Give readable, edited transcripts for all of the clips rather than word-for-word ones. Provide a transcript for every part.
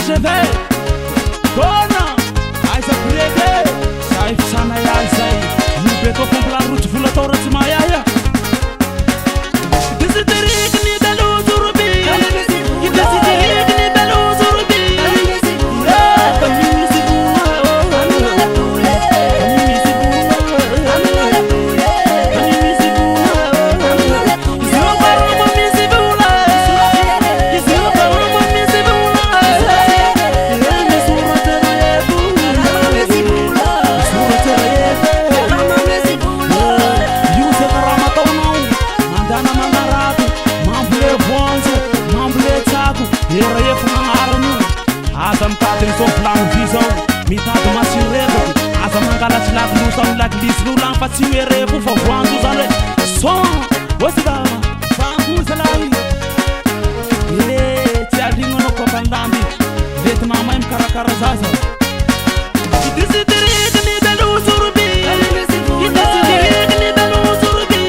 cheve dona aiza breke zay fisana yazy zay beto compla route volatao raha tsy mahaya desiderikiny belozorubi desiderikiny belozorubi mitady masireko aza mangalatsy lakilosa amy lakilisy lolagny fa tsy mereko fa voanjo zany hoe son ositama fangozalahy tsy aligno anao kofanlamby letina may mikarakara zaza idisidirikiny belozorubi idisidirikiny belozorubi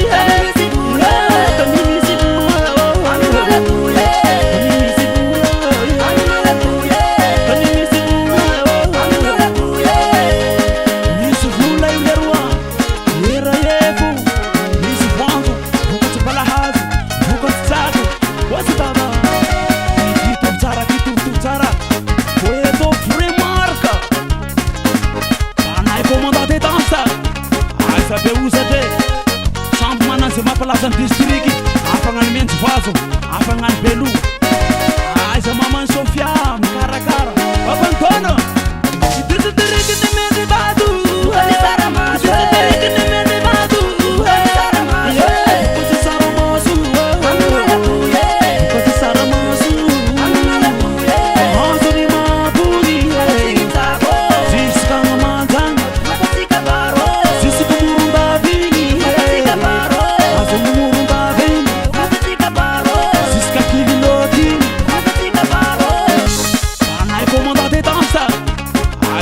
sabe usate champ manase mapalaza district afangan men's vaso afangan belu aiza maman Sofia mkarakara babantona idisidiriki ni mende badu sarama idisidiriki ni mende badu sarama kote saramosu kote saramosu hanzo ni mabuni ziska mamanzan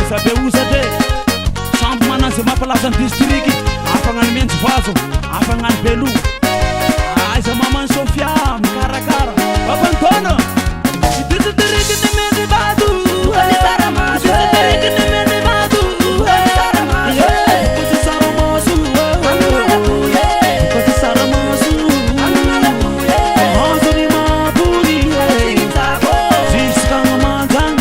sabe usate champ manase mapalaza district afangan men's vaso afangan belu aiza maman Sofia mkarakara babantona idisidiriki ni mende badu sarama idisidiriki ni mende badu sarama kote saramosu kote saramosu hanzo ni mabuni ziska mamanzan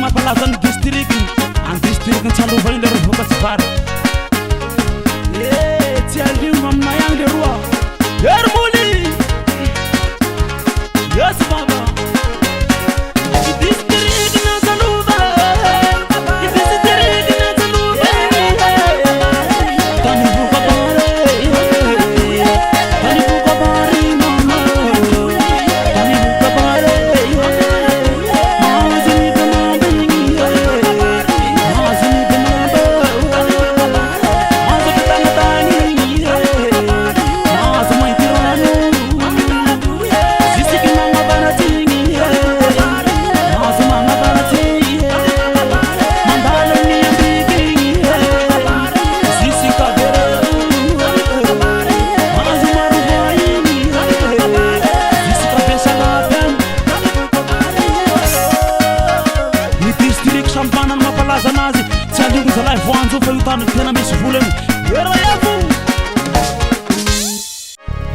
mapalazan district an district ntsalovainy le rovoka tsy vary tsy alimo aminayagny le roa ermoli yes baba district natsalova district natsalova tany voka bary mama tany voka bary tena misy volany era evo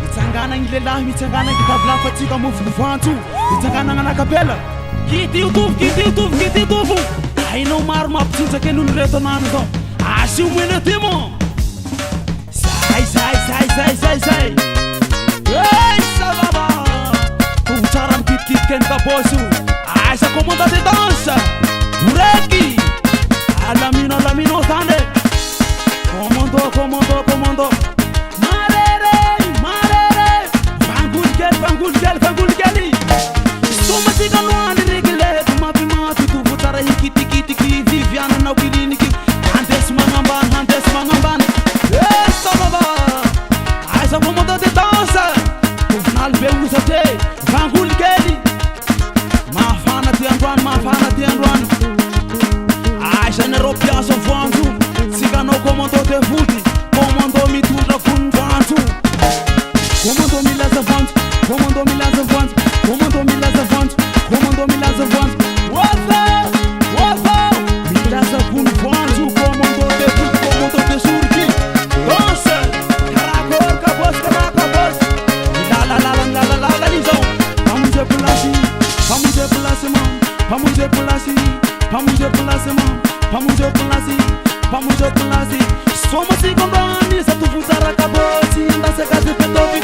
mitsangana igny lelahy mitsangana kitavy lafa tsika mofony voantso mitsangana agnanakapela kity itovo hainao maro mampitsinjaky an'olo reto anano zao asio mena ty mo zay savava tongo tsara mikitikitiky any kaposo aisa commandant de danse oreky alamino tande commando marere vangulgeli somatika loany regleto mapimatu tuvutsara hikitikitiki viviananao kiliniki handesy magnambany sababa aiza commando de danse kovinal be osate vangolo kely mafana ty androany mafana ty androany aizanareo mpiasa voanjo sikanao commando te fody commando mitondra vonvoanjo commando milaza voanjo commando milaza voanjo commando milaza voanjo commando milaza voanjo wofa wofa milaza vonvoanjo commando te fody commando te surki danse karakor kabos la lisão vamos de pulasi vamos de pulasi mão vamos de pulasi vamos de pulasi mão vamos de pulasi vamos de pulasi somos 5 anos a tu fusar acabou se anda se casa de petovi